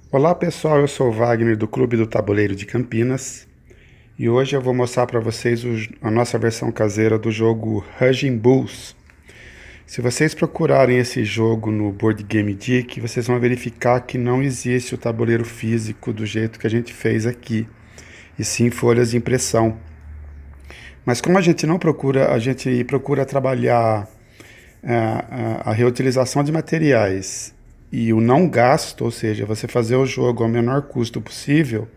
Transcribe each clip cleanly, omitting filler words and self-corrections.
Olá pessoal, eu sou o Wagner do Clube do Tabuleiro de Campinas e hoje eu vou mostrar para vocês a nossa versão caseira do jogo Raging Bulls. Se vocês procurarem esse jogo no Board Game Geek, vocês vão verificar que não existe o tabuleiro físico do jeito que a gente fez aqui, e sim folhas de impressão. Mas como a gente procura trabalhar a reutilização de materiais e o não gasto, ou seja, você fazer o jogo ao menor custo possível.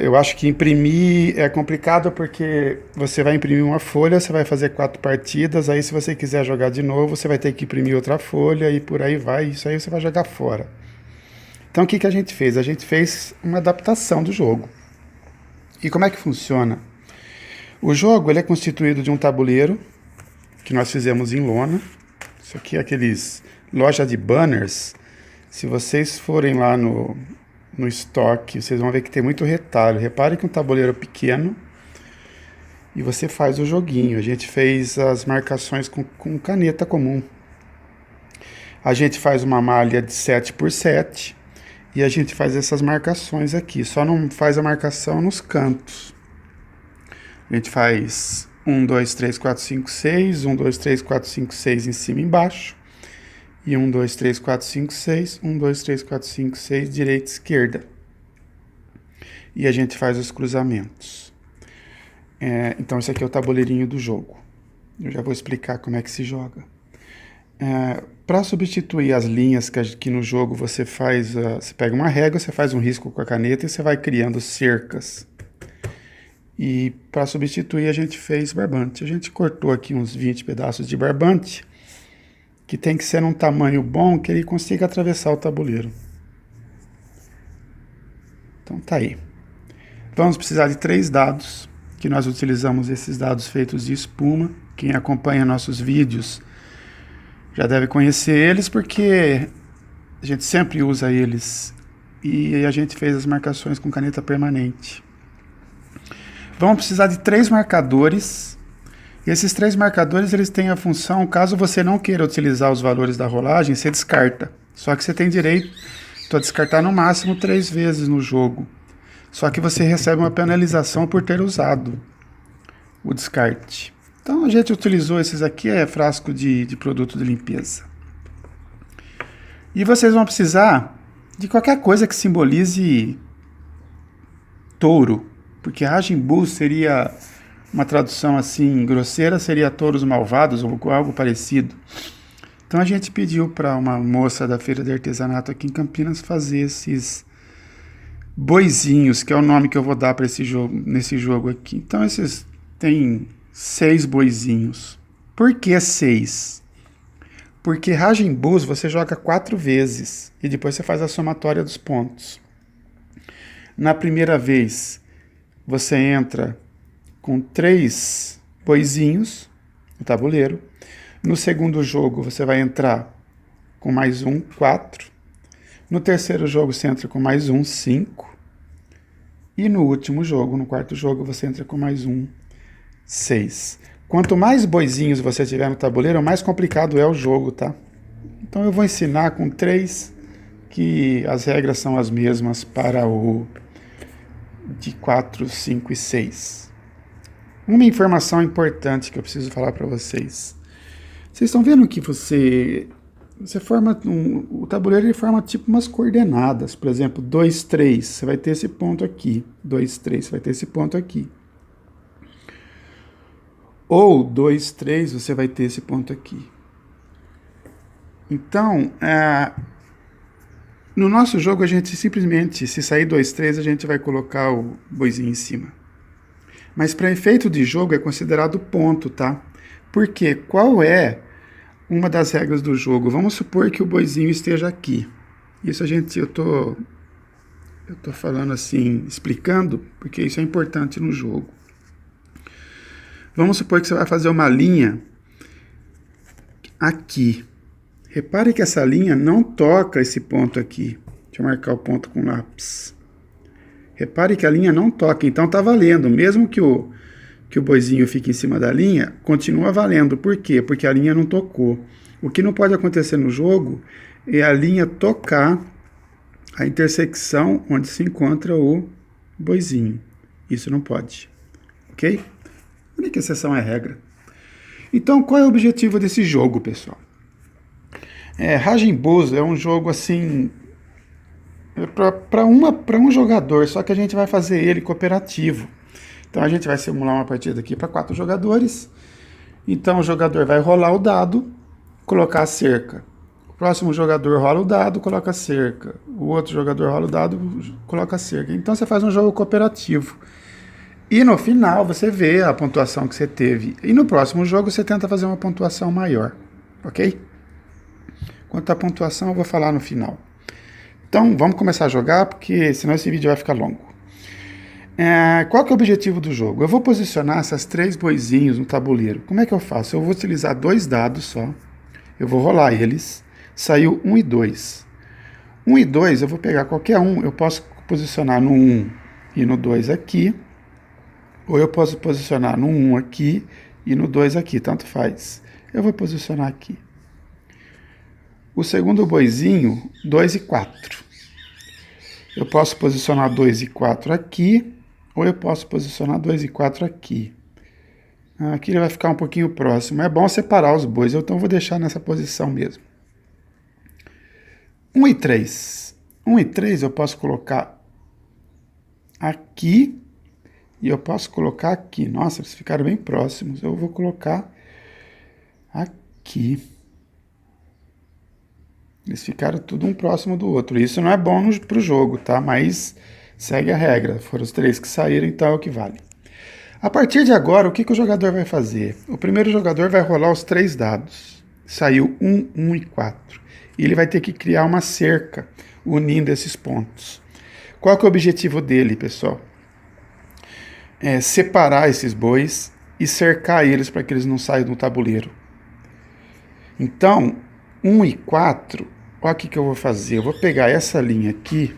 Eu acho que imprimir é complicado porque você vai imprimir uma folha, você vai fazer 4 partidas, aí se você quiser jogar de novo, você vai ter que imprimir outra folha e por aí vai, isso aí você vai jogar fora. Então o que a gente fez? A gente fez uma adaptação do jogo. E como é que funciona? O jogo ele é constituído de um tabuleiro que nós fizemos em lona. Isso aqui é aqueles loja de banners. Se vocês forem lá no estoque, vocês vão ver que tem muito retalho. Repare que um tabuleiro pequeno e você faz o joguinho. A gente fez as marcações com caneta comum. A gente faz uma malha de 7x7 e a gente faz essas marcações aqui. Só não faz a marcação nos cantos. A gente faz 1, 2, 3, 4, 5, 6, 1, 2, 3, 4, 5, 6 em cima e embaixo. E 1, 2, 3, 4, 5, 6, 1, 2, 3, 4, 5, 6, direita e esquerda. E a gente faz os cruzamentos. Então esse aqui é o tabuleirinho do jogo. Eu já vou explicar como é que se joga. Para substituir as linhas que no jogo você faz, você pega uma régua, você faz um risco com a caneta e você vai criando cercas. E para substituir a gente fez barbante. A gente cortou aqui uns 20 pedaços de barbante, que tem que ser num tamanho bom que ele consiga atravessar o tabuleiro. Então tá aí. Vamos precisar de 3 dados, que nós utilizamos esses dados feitos de espuma. Quem acompanha nossos vídeos já deve conhecer eles, porque a gente sempre usa eles. E a gente fez as marcações com caneta permanente. Vamos precisar de 3 marcadores. E esses 3 marcadores eles têm a função, caso você não queira utilizar os valores da rolagem, você descarta. Só que você tem direito a descartar no máximo 3 vezes no jogo. Só que você recebe uma penalização por ter usado o descarte. Então a gente utilizou esses aqui, frasco de produto de limpeza. E vocês vão precisar de qualquer coisa que simbolize touro. Porque Raging Bulls seria uma tradução assim grosseira, seria touros malvados ou algo parecido. Então a gente pediu para uma moça da feira de artesanato aqui em Campinas fazer esses boizinhos, que é o nome que eu vou dar para nesse jogo aqui. Então esses tem 6 boizinhos. Por que 6? Porque Raging Bulls você joga 4 vezes e depois você faz a somatória dos pontos. Na primeira vez você entra com 3 boizinhos no tabuleiro. No segundo jogo você vai entrar com mais 1, 4. No terceiro jogo você entra com mais 1, 5. E no último jogo, no quarto jogo, você entra com mais 1, 6. Quanto mais boizinhos você tiver no tabuleiro, mais complicado é o jogo, tá? Então eu vou ensinar com 3, que as regras são as mesmas para o de 4, 5 e 6. Uma informação importante que eu preciso falar para vocês. Vocês estão vendo que você forma o tabuleiro ele forma tipo umas coordenadas. Por exemplo, 2, 3, você vai ter esse ponto aqui. 2, 3, você vai ter esse ponto aqui. Ou 2, 3, você vai ter esse ponto aqui. Então, no nosso jogo, a gente simplesmente, se sair 2, 3, a gente vai colocar o boizinho em cima. Mas para efeito de jogo é considerado ponto, tá? Porque qual é uma das regras do jogo? Vamos supor que o boizinho esteja aqui. Isso eu tô falando assim, explicando, porque isso é importante no jogo. Vamos supor que você vai fazer uma linha aqui. Repare que essa linha não toca esse ponto aqui. Deixa eu marcar o ponto com lápis. Repare que a linha não toca, então tá valendo. Mesmo que o boizinho fique em cima da linha, continua valendo. Por quê? Porque a linha não tocou. O que não pode acontecer no jogo é a linha tocar a intersecção onde se encontra o boizinho. Isso não pode, ok? A única exceção é a regra. Então, qual é o objetivo desse jogo, pessoal? Raging Bulls é um jogo assim para um jogador, só que a gente vai fazer ele cooperativo. Então a gente vai simular uma partida aqui para 4 jogadores. Então o jogador vai rolar o dado, colocar a cerca. O próximo jogador rola o dado, coloca a cerca. O outro jogador rola o dado, coloca a cerca. Então você faz um jogo cooperativo. E no final você vê a pontuação que você teve. E no próximo jogo você tenta fazer uma pontuação maior, ok? Quanto à pontuação eu vou falar no final. Então vamos começar a jogar, porque senão esse vídeo vai ficar longo. Qual que é o objetivo do jogo? Eu vou posicionar essas 3 boizinhos no tabuleiro. Como é que eu faço? Eu vou utilizar 2 dados só. Eu vou rolar eles. Saiu 1 e 2. 1 e 2 eu vou pegar qualquer um. Eu posso posicionar no 1 e no 2 aqui. Ou eu posso posicionar no 1 aqui e no 2 aqui. Tanto faz. Eu vou posicionar aqui. O segundo boizinho, 2 e 4. Eu posso posicionar 2 e 4 aqui, ou eu posso posicionar 2 e 4 aqui. Aqui ele vai ficar um pouquinho próximo. É bom separar os bois, então vou deixar nessa posição mesmo. 1 e 3. 1 e 3 eu posso colocar aqui e eu posso colocar aqui. Nossa, eles ficaram bem próximos. Eu vou colocar aqui. Eles ficaram tudo um próximo do outro. Isso não é bom para o jogo, tá? Mas segue a regra. Foram os 3 que saíram, então é o que vale. A partir de agora, o que o jogador vai fazer? O primeiro jogador vai rolar os 3 dados. Saiu 1, 1 e 4. E ele vai ter que criar uma cerca unindo esses pontos. Qual que é o objetivo dele, pessoal? Separar esses bois e cercar eles para que eles não saiam do tabuleiro. Então, 1 e 4... Olha o que eu vou fazer. Eu vou pegar essa linha aqui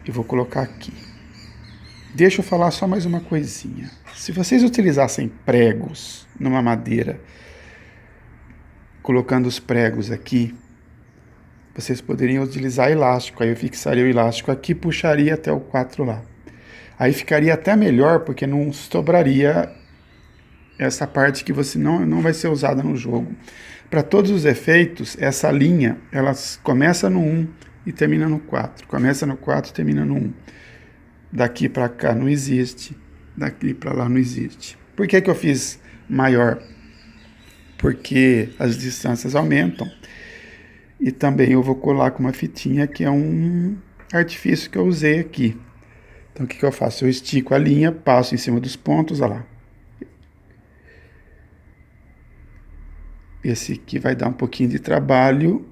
e vou colocar aqui. Deixa eu falar só mais uma coisinha. Se vocês utilizassem pregos numa madeira, colocando os pregos aqui, vocês poderiam utilizar elástico. Aí eu fixaria o elástico aqui e puxaria até o 4 lá. Aí ficaria até melhor, porque não sobraria essa parte que você não vai ser usada no jogo. Para todos os efeitos, essa linha, ela começa no 1 e termina no 4. Começa no 4 e termina no 1. Daqui para cá não existe. Daqui para lá não existe. Por que eu fiz maior? Porque as distâncias aumentam. E também eu vou colar com uma fitinha, que é um artifício que eu usei aqui. Então o que eu faço? Eu estico a linha, passo em cima dos pontos, olha lá. Esse aqui vai dar um pouquinho de trabalho.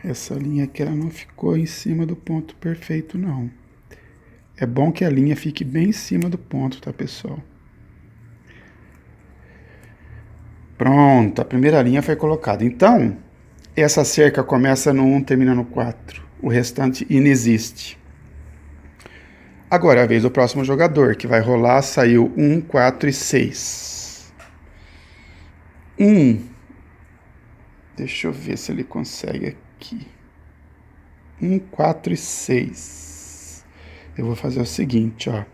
Essa linha aqui ela não ficou em cima do ponto perfeito, não. É bom que a linha fique bem em cima do ponto, tá, pessoal? Pronto, a primeira linha foi colocada. Então, essa cerca começa no 1, termina no 4. O restante inexiste. Agora é a vez do próximo jogador, que vai rolar. Saiu 1, 4 e 6. 1... Deixa eu ver se ele consegue aqui. 1, 4 e 6. Eu vou fazer o seguinte, ó.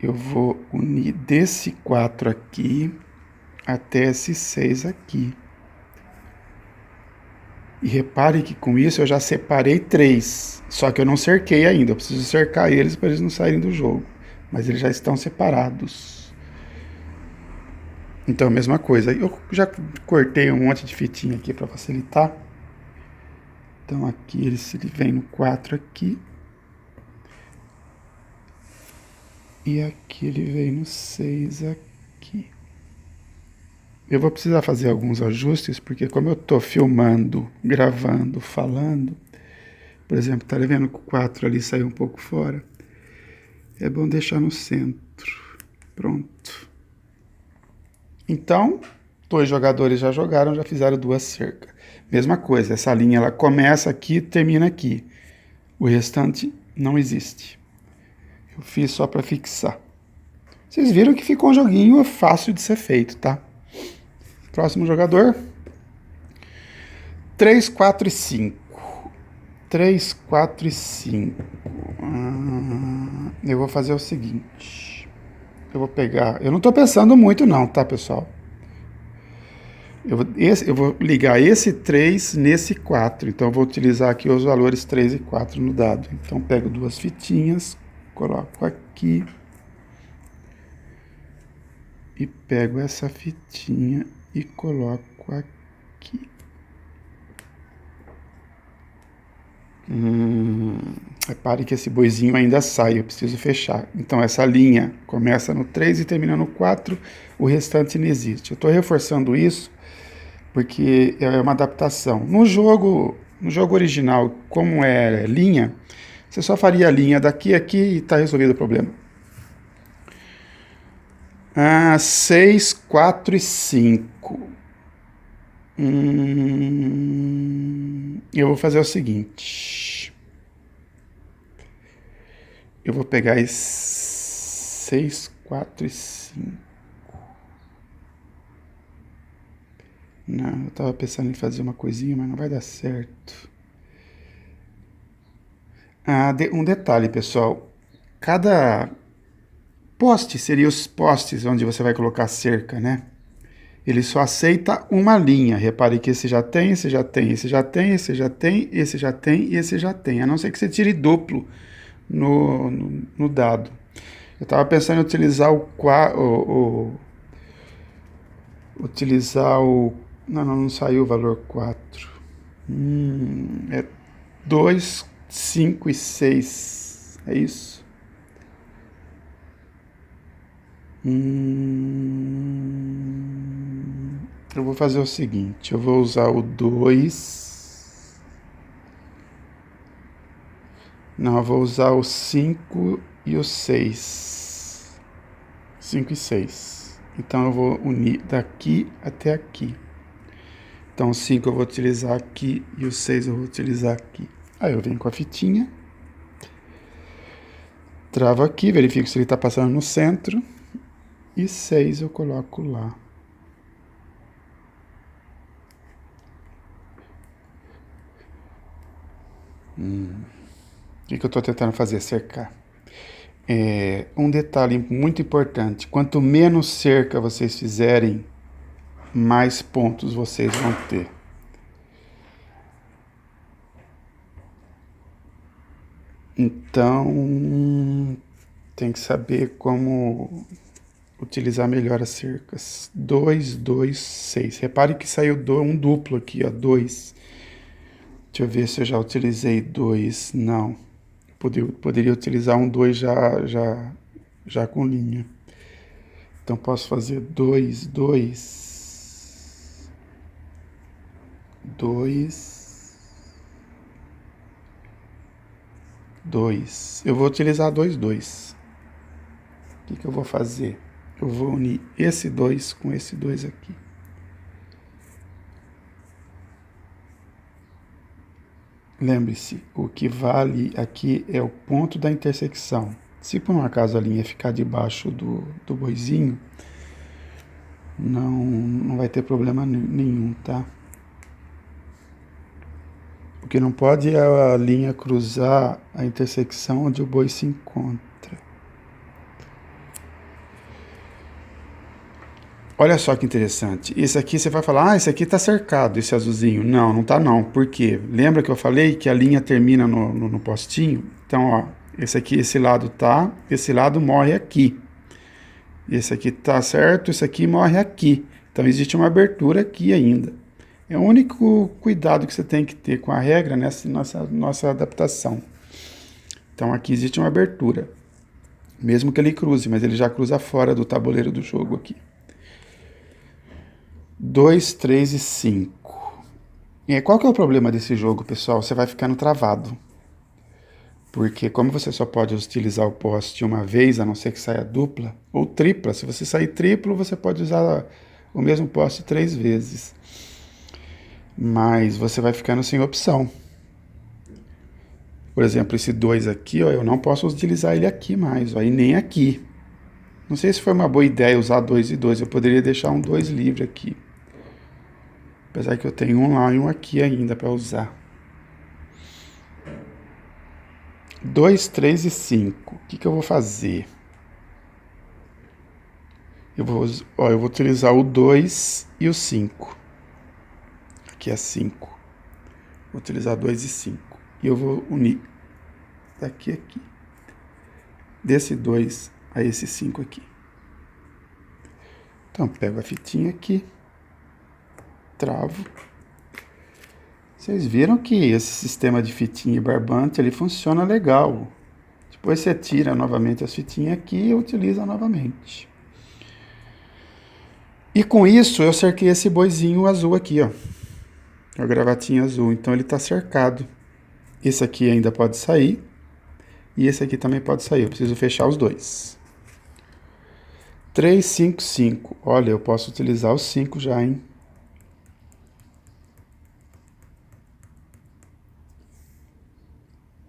Eu vou unir desse 4 aqui até esse 6 aqui. E repare que com isso eu já separei 3. Só que eu não cerquei ainda. Eu preciso cercar eles para eles não saírem do jogo. Mas eles já estão separados. Então, a mesma coisa. Eu já cortei um monte de fitinha aqui para facilitar. Então, aqui ele vem no 4 aqui. E aqui ele vem no 6 aqui. Eu vou precisar fazer alguns ajustes, porque como eu estou filmando, gravando, falando, por exemplo, tá vendo que o 4 ali saiu um pouco fora? É bom deixar no centro. Pronto. Então, 2 jogadores já jogaram, já fizeram 2 cercas. Mesma coisa, essa linha ela começa aqui e termina aqui. O restante não existe. Eu fiz só para fixar. Vocês viram que ficou um joguinho fácil de ser feito, tá? Próximo jogador. 3, 4 e 5. 3, 4 e 5. Eu vou fazer o seguinte. Eu vou pegar... Eu não estou pensando muito não, tá, pessoal? Eu vou ligar esse 3 nesse 4. Então, eu vou utilizar aqui os valores 3 e 4 no dado. Então, pego duas fitinhas, coloco aqui. E pego essa fitinha e coloco aqui. Repare que esse boizinho ainda sai, eu preciso fechar. Então essa linha começa no 3 e termina no 4, o restante não existe. Eu estou reforçando isso porque é uma adaptação. No jogo original, como é linha, você só faria a linha daqui a aqui e está resolvido o problema. 6, 4 e 5. Eu vou fazer o seguinte. Eu vou pegar esse 6, 4 e 5. Não, eu tava pensando em fazer uma coisinha, mas não vai dar certo. Um detalhe, pessoal. Cada poste seria os postes onde você vai colocar cerca, né? Ele só aceita uma linha. Repare que esse já tem, esse já tem, esse já tem, esse já tem, esse já tem e esse já tem. A não ser que você tire duplo no dado. Eu estava pensando em utilizar não saiu o valor 4. É 2, 5 e 6. É isso? Eu vou fazer o seguinte, eu vou usar o 2. Não, eu vou usar o 5 e o 6. 5 e 6. Então eu vou unir daqui até aqui. Então o 5 eu vou utilizar aqui e o 6 eu vou utilizar aqui. Aí eu venho com a fitinha. Travo aqui, verifico se ele está passando no centro. E 6 eu coloco lá. O que eu estou tentando fazer? Cercar. Um detalhe muito importante. Quanto menos cerca vocês fizerem, mais pontos vocês vão ter. Então, tem que saber como utilizar melhor as cercas. 2, 2, 6. Repare que saiu um duplo aqui, ó, 2. Deixa eu ver se eu já utilizei 2. Não. Poderia utilizar um 2 já com linha. Então, posso fazer 2, 2, 2, 2. Eu vou utilizar 2, 2. O que eu vou fazer? Eu vou unir esse 2 com esse 2 aqui. Lembre-se, o que vale aqui é o ponto da intersecção. Se por um acaso a linha ficar debaixo do boizinho, não vai ter problema nenhum, tá? O que não pode é a linha cruzar a intersecção onde o boi se encontra. Olha só que interessante. Esse aqui você vai falar, esse aqui está cercado, esse azulzinho. Não, não está não. Por quê? Lembra que eu falei que a linha termina no postinho? Então, ó, esse lado tá, esse lado morre aqui. Esse aqui tá certo, esse aqui morre aqui. Então, existe uma abertura aqui ainda. É o único cuidado que você tem que ter com a regra nessa nossa adaptação. Então, aqui existe uma abertura. Mesmo que ele cruze, mas ele já cruza fora do tabuleiro do jogo aqui. 2, 3 e 5. Qual que é o problema desse jogo, pessoal? Você vai ficando travado. Porque como você só pode utilizar o poste uma vez, a não ser que saia dupla, ou tripla. Se você sair triplo, você pode usar o mesmo poste 3 vezes. Mas você vai ficando sem opção. Por exemplo, esse 2 aqui, ó, eu não posso utilizar ele aqui mais, ó, e nem aqui. Não sei se foi uma boa ideia usar 2 e 2. Eu poderia deixar um 2 livre aqui. Apesar que eu tenho um lá e um aqui ainda para usar. 2, 3 e 5. O que eu vou fazer? Eu vou utilizar o 2 e o 5. Aqui é 5. Vou utilizar 2 e 5. E eu vou unir daqui a aqui. Desse 2 a esse 5 aqui. Então, pego a fitinha aqui. Travo. Vocês viram que esse sistema de fitinha e barbante ele funciona legal. Depois você tira novamente as fitinhas aqui e utiliza novamente. E com isso eu cerquei esse boizinho azul aqui, ó. A gravatinha azul. Então ele está cercado. Esse aqui ainda pode sair. E esse aqui também pode sair. Eu preciso fechar os dois. 3, 5, 5. Olha, eu posso utilizar os 5 já, hein?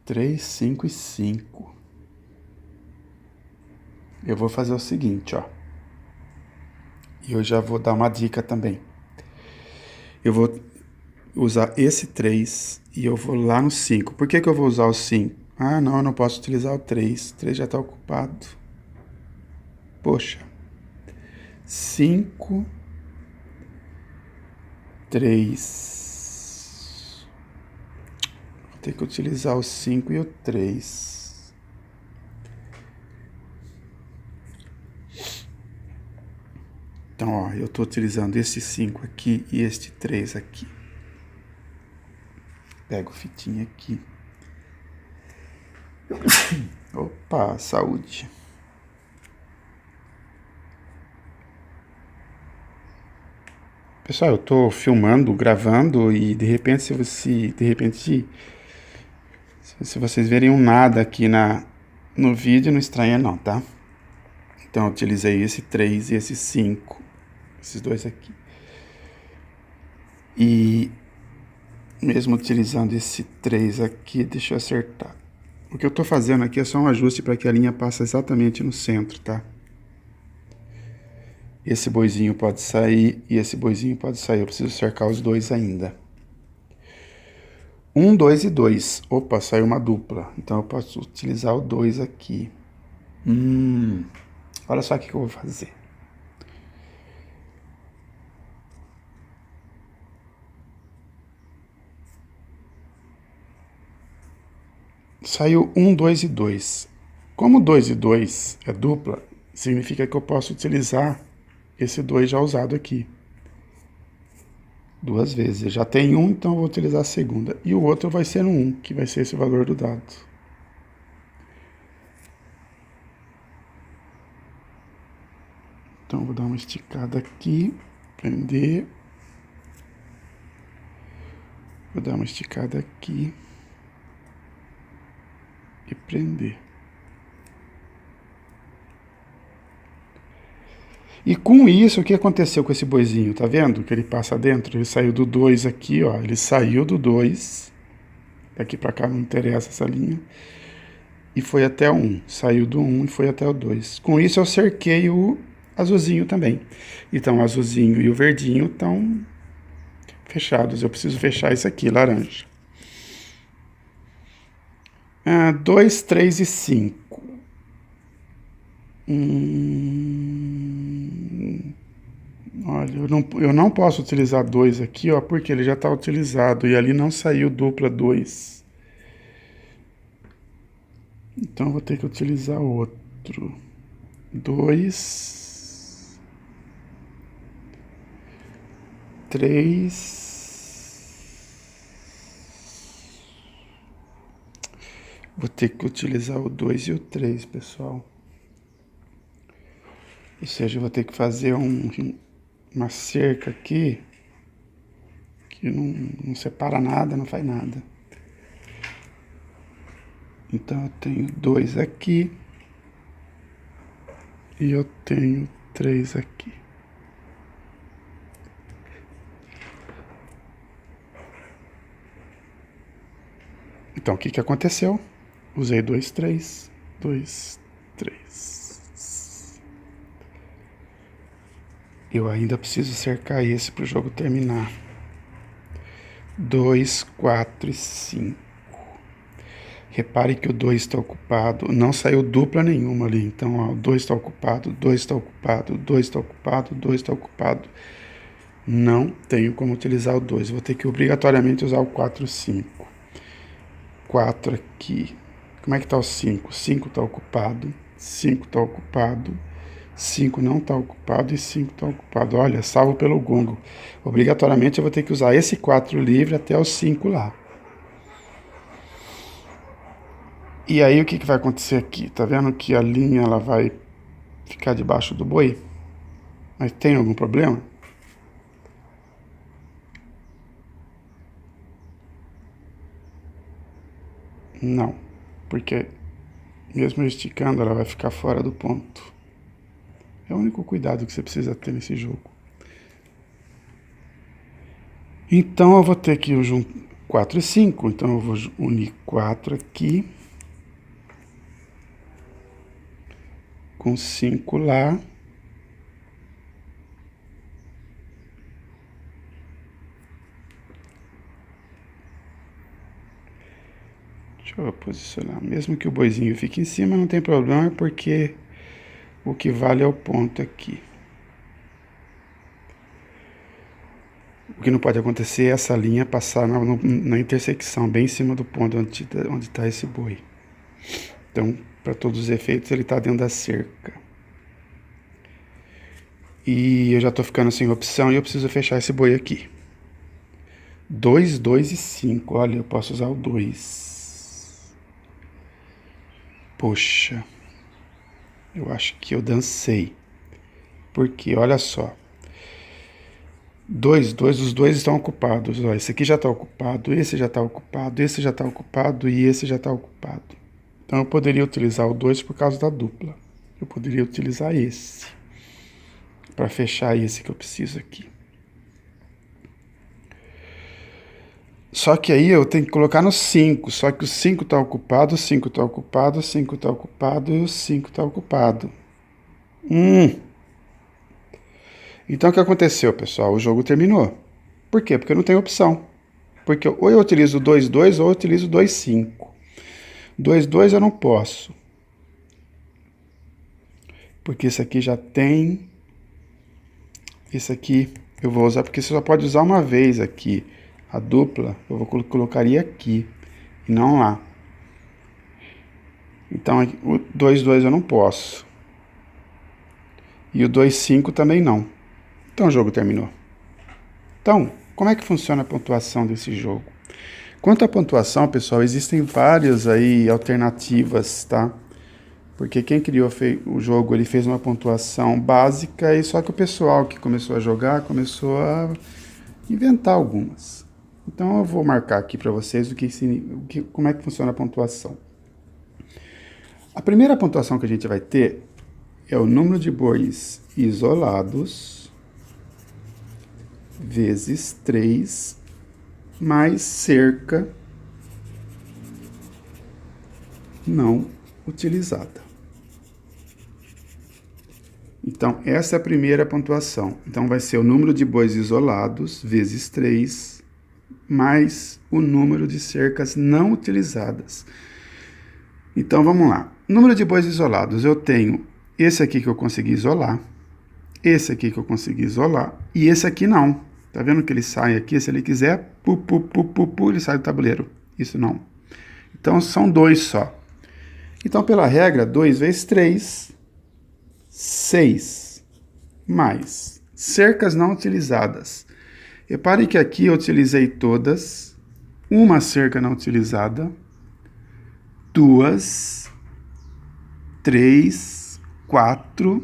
3, 5 e 5. Eu vou fazer o seguinte, ó. E eu já vou dar uma dica também. Eu vou usar esse 3 e eu vou lá no 5. Por que eu vou usar o 5? Ah, não, eu não posso utilizar o 3. O 3 já está ocupado. Poxa. 5, 3. Vou ter que utilizar o 5 e o 3. Então, ó, eu estou utilizando esse 5 aqui e este 3 aqui. Pego fitinha aqui. Opa, saúde. Pessoal, eu tô filmando, gravando e de repente se vocês verem um nada aqui no vídeo, não estranha não, tá? Então eu utilizei esse 3 e esse 5, esses dois aqui. E mesmo utilizando esse 3 aqui, deixa eu acertar. O que eu tô fazendo aqui é só um ajuste para que a linha passe exatamente no centro, tá? Esse boizinho pode sair e esse boizinho pode sair. Eu preciso cercar os dois ainda. 1, 2 e 2. Opa, saiu uma dupla. Então eu posso utilizar o 2 aqui. Olha só o que eu vou fazer. Saiu 1, 2 e 2. Como 2 e 2 é dupla, significa que eu posso utilizar esse 2 já usado aqui. Duas vezes. Eu já tenho um, então eu vou utilizar a segunda. E o outro vai ser no 1, que vai ser esse valor do dado. Então eu vou dar uma esticada aqui, prender. Vou dar uma esticada aqui e prender. E com isso, o que aconteceu com esse boizinho? Tá vendo que ele passa dentro? Ele saiu do 2 aqui, ó. Ele saiu do 2. Daqui pra cá não interessa essa linha. E foi até o 1. Saiu do 1 e foi até o 2. Com isso eu cerquei o azulzinho também. Então o azulzinho e o verdinho estão fechados. Eu preciso fechar esse aqui, laranja. 2, 3 e 5. Olha, eu não posso utilizar 2 aqui, ó, porque ele já está utilizado. E ali não saiu dupla 2. Então eu vou ter que utilizar outro. 2, 3. Vou ter que utilizar o 2 e o 3, pessoal. Ou seja, eu vou ter que fazer uma cerca aqui que não separa nada, não faz nada. Então eu tenho 2 aqui e eu tenho 3 aqui. Então o que aconteceu? Usei 2, 3, 2, 3. Eu ainda preciso cercar esse para o jogo terminar. 2, 4 e 5. Repare que o 2 está ocupado, não saiu dupla nenhuma ali. Então, ó, o 2 está ocupado, 2 está ocupado, 2 está ocupado, 2 está ocupado. Não tenho como utilizar o 2. Vou ter que obrigatoriamente usar o 4, 5. 4 aqui. Como é que está o 5? 5 está ocupado, 5 está ocupado, 5 não está ocupado e 5 está ocupado. Olha, salvo pelo gongo. Obrigatoriamente eu vou ter que usar esse 4 livre até o 5 lá. E aí o que vai acontecer aqui? Tá vendo que a linha ela vai ficar debaixo do boi? Mas tem algum problema? Não, porque mesmo esticando ela vai ficar fora do ponto. É o único cuidado que você precisa ter nesse jogo. Então eu vou ter que juntar 4 e 5, então eu vou unir 4 aqui com 5 lá. Deixa eu posicionar. Mesmo que o boizinho fique em cima, não tem problema, porque o que vale é o ponto aqui. O que não pode acontecer é essa linha passar na intersecção, bem em cima do ponto onde está esse boi. Então, para todos os efeitos, ele está dentro da cerca. E eu já estou ficando sem opção e eu preciso fechar esse boi aqui. 2, 2 e 5. Olha, eu posso usar o 2. Poxa. Eu acho que eu dancei. Porque, olha só. 2, os dois estão ocupados. Ó, esse aqui já está ocupado, esse já está ocupado, esse já está ocupado e esse já está ocupado. Então eu poderia utilizar o 2 por causa da dupla. Eu poderia utilizar esse para fechar esse que eu preciso aqui. Só que aí eu tenho que colocar no 5. Só que o 5 está ocupado, o 5 está ocupado, o 5 está ocupado e o 5 está ocupado. Então o que aconteceu, pessoal? O jogo terminou. Por quê? Porque eu não tenho opção. Porque ou eu utilizo 2, 2 ou eu utilizo 2, 5. 2, 2 eu não posso. Porque esse aqui já tem. Esse aqui eu vou usar, porque você só pode usar uma vez aqui. A dupla eu colocaria aqui e não lá. Então o 2, 2 eu não posso. E o 2, 5 também não. Então o jogo terminou. Então, como é que funciona a pontuação desse jogo? Quanto à pontuação, pessoal, existem várias aí alternativas, tá? Porque quem criou o jogo, ele fez uma pontuação básica e só que o pessoal que começou a jogar começou a inventar algumas. Então eu vou marcar aqui para vocês como é que funciona a pontuação. A primeira pontuação que a gente vai ter é o número de bois isolados vezes 3 mais cerca não utilizada. Então, essa é a primeira pontuação. Então, vai ser o número de bois isolados vezes 3 mais o número de cercas não utilizadas. Então, vamos lá. Número de bois isolados, eu tenho esse aqui que eu consegui isolar, esse aqui que eu consegui isolar e esse aqui não. Tá vendo que ele sai aqui? Se ele quiser, ele sai do tabuleiro. Isso não. Então, são 2 só. Então, pela regra, 2 vezes 3, 6, mais cercas não utilizadas. Repare que aqui eu utilizei todas, uma cerca não utilizada, 2, 3, 4,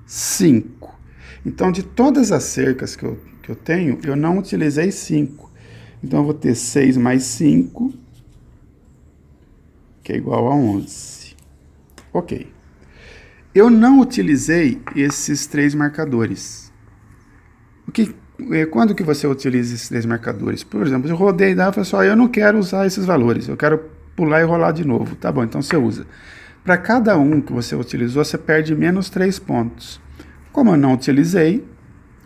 5. Então, de todas as cercas que eu tenho, eu não utilizei 5. Então, eu vou ter 6 mais 5, que é igual a 11. Ok. Eu não utilizei esses 3 marcadores. Quando que você utiliza esses 3 marcadores? Por exemplo, eu rodei e falei só, eu não quero usar esses valores, eu quero pular e rolar de novo. Tá bom, então você usa. Para cada um que você utilizou, você perde menos 3 pontos. Como eu não utilizei,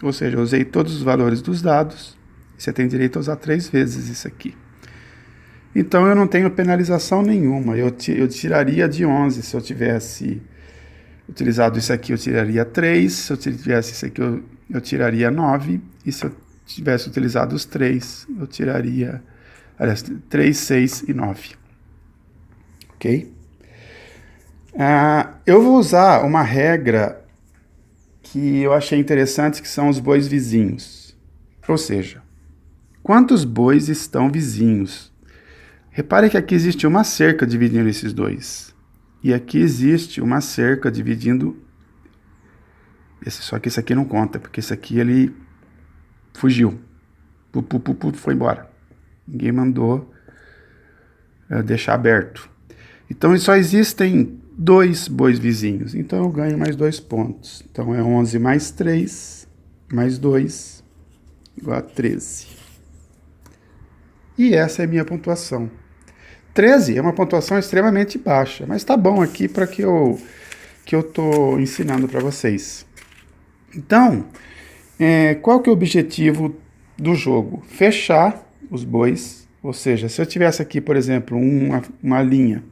ou seja, eu usei todos os valores dos dados, você tem direito a usar 3 vezes isso aqui. Então eu não tenho penalização nenhuma. Eu tiraria de 11. Se eu tivesse utilizado isso aqui, eu tiraria 3. Se eu tivesse isso aqui, eu tiraria 9. E se eu tivesse utilizado os 3, eu tiraria, aliás, 3, 6 e 9. Ok? Eu vou usar uma regra que eu achei interessante, que são os bois vizinhos. Ou seja, quantos bois estão vizinhos? Repare que aqui existe uma cerca dividindo esses dois. E aqui existe uma cerca dividindo... Só que esse aqui não conta, porque esse aqui ele fugiu. Foi embora. Ninguém mandou deixar aberto. Então só existem 2 bois vizinhos. Então eu ganho mais 2 pontos. Então é 11 mais 3, mais 2, igual a 13. E essa é a minha pontuação. 13 é uma pontuação extremamente baixa, mas tá bom aqui para que eu tô ensinando para vocês. Então, qual que é o objetivo do jogo? Fechar os bois, ou seja, se eu tivesse aqui, por exemplo, uma linha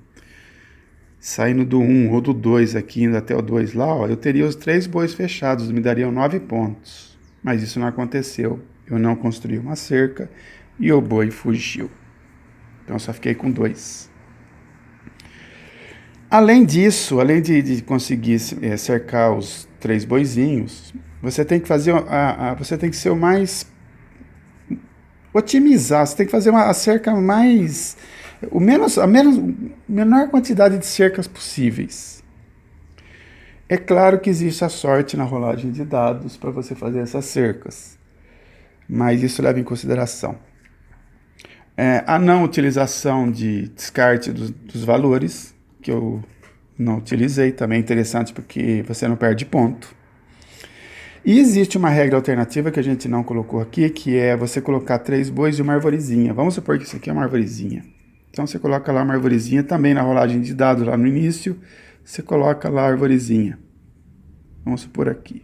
saindo do 1 ou do 2 aqui, indo até o 2 lá, ó, eu teria os 3 bois fechados, me dariam 9 pontos. Mas isso não aconteceu. Eu não construí uma cerca e o boi fugiu. Então eu só fiquei com 2. Além disso, além de conseguir cercar os 3 boizinhos, você tem que fazer você tem que ser o mais otimizar, você tem que fazer a cerca mais a menor quantidade de cercas possíveis. É claro que existe a sorte na rolagem de dados para você fazer essas cercas, mas isso leva em consideração a não utilização de descarte dos valores, que eu não utilizei, também é interessante porque você não perde ponto. E existe uma regra alternativa que a gente não colocou aqui, que é você colocar 3 bois e uma arvorezinha. Vamos supor que isso aqui é uma arvorezinha. Então você coloca lá uma arvorezinha, também na rolagem de dados lá no início, você coloca lá a arvorezinha. Vamos supor aqui.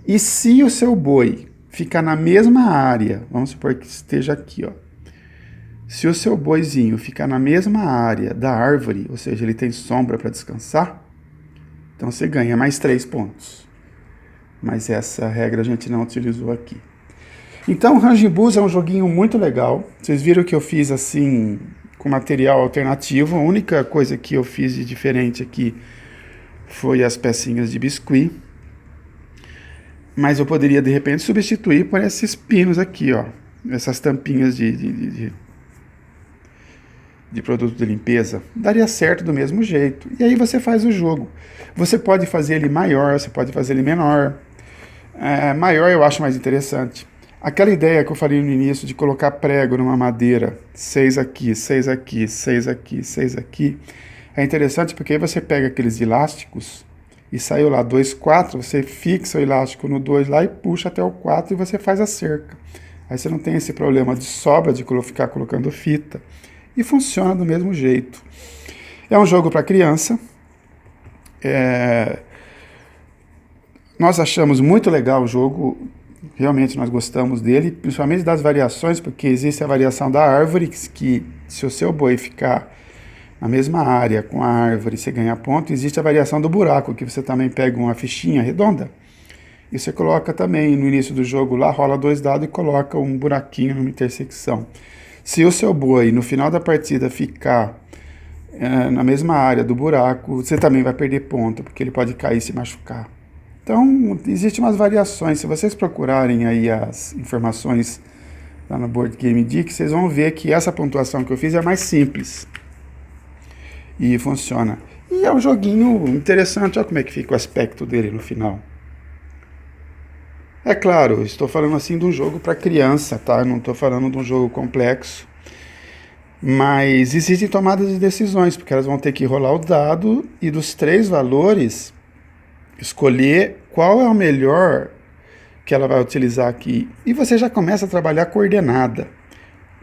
E se o seu boi ficar na mesma área, vamos supor que esteja aqui, ó. Se o seu boizinho ficar na mesma área da árvore, ou seja, ele tem sombra para descansar, então você ganha mais 3 pontos. Mas essa regra a gente não utilizou aqui. Então, o Ranging Bulls é um joguinho muito legal. Vocês viram que eu fiz assim, com material alternativo. A única coisa que eu fiz de diferente aqui foi as pecinhas de biscuit. Mas eu poderia, de repente, substituir por esses pinos aqui, ó. Essas tampinhas de produto de limpeza. Daria certo do mesmo jeito. E aí você faz o jogo. Você pode fazer ele maior, você pode fazer ele menor. Maior eu acho mais interessante. Aquela ideia que eu falei no início de colocar prego numa madeira, 6 aqui, 6 aqui, 6 aqui, 6 aqui, é interessante porque aí você pega aqueles elásticos e saiu lá 2, 4, você fixa o elástico no 2 lá e puxa até o 4 e você faz a cerca. Aí você não tem esse problema de sobra de ficar colocando fita. E funciona do mesmo jeito. É um jogo para criança. Nós achamos muito legal o jogo. Realmente nós gostamos dele, principalmente das variações, porque existe a variação da árvore, que se o seu boi ficar na mesma área com a árvore, você ganha ponto. Existe a variação do buraco, que você também pega uma fichinha redonda e você coloca também no início do jogo lá, rola 2 dados e coloca um buraquinho numa intersecção. Se o seu boi no final da partida ficar na mesma área do buraco, você também vai perder ponto, porque ele pode cair e se machucar. Então, existem umas variações. Se vocês procurarem aí as informações lá no Board Game Geek, vocês vão ver que essa pontuação que eu fiz é mais simples. E funciona. E é um joguinho interessante. Olha como é que fica o aspecto dele no final. É claro, estou falando assim de um jogo para criança, tá? Não estou falando de um jogo complexo. Mas existem tomadas de decisões, porque elas vão ter que rolar o dado e dos 3 valores escolher qual é o melhor que ela vai utilizar aqui. E você já começa a trabalhar coordenada.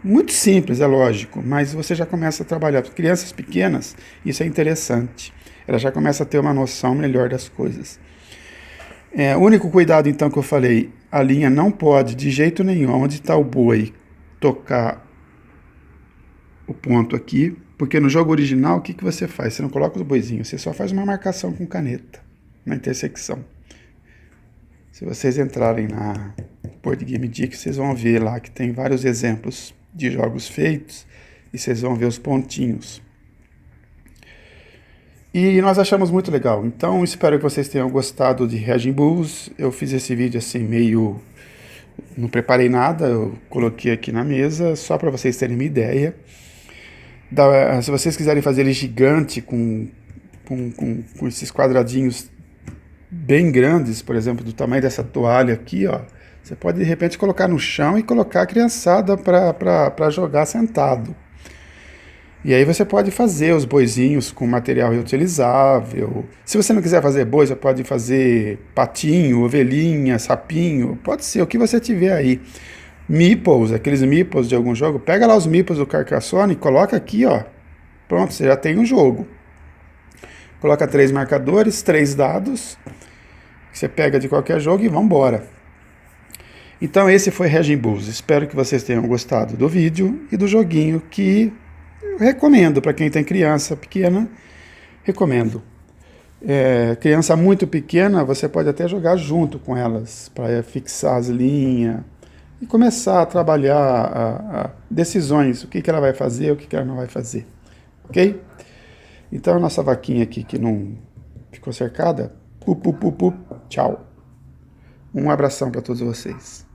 Muito simples, é lógico, mas você já começa a trabalhar. Para crianças pequenas, isso é interessante. Ela já começa a ter uma noção melhor das coisas. O único cuidado, então, que eu falei, a linha não pode, de jeito nenhum, onde está o boi, tocar o ponto aqui, porque no jogo original, o que você faz? Você não coloca os boizinhos, você só faz uma marcação com caneta, na intersecção. Se vocês entrarem na Board Game Dick, vocês vão ver lá que tem vários exemplos de jogos feitos, e vocês vão ver os pontinhos. E nós achamos muito legal, então espero que vocês tenham gostado de Raging Bulls. Eu fiz esse vídeo assim meio... não preparei nada, eu coloquei aqui na mesa, só para vocês terem uma ideia. Se vocês quiserem fazer ele gigante, com esses quadradinhos bem grandes, por exemplo, do tamanho dessa toalha aqui, ó, você pode de repente colocar no chão e colocar a criançada para jogar sentado. E aí você pode fazer os boizinhos com material reutilizável. Se você não quiser fazer boi, você pode fazer patinho, ovelhinha, sapinho, pode ser o que você tiver aí. Meeples, aqueles meeples de algum jogo, pega lá os meeples do Carcassonne e coloca aqui, ó. Pronto, você já tem um jogo. Coloca 3 marcadores, 3 dados, que você pega de qualquer jogo e vambora. Então esse foi Raging Bulls. Espero que vocês tenham gostado do vídeo e do joguinho que eu recomendo para quem tem criança pequena. Recomendo. Criança muito pequena, você pode até jogar junto com elas, para fixar as linhas e começar a trabalhar decisões, o que ela vai fazer, o que ela não vai fazer, ok? Então a nossa vaquinha aqui que não ficou cercada, tchau. Um abração para todos vocês.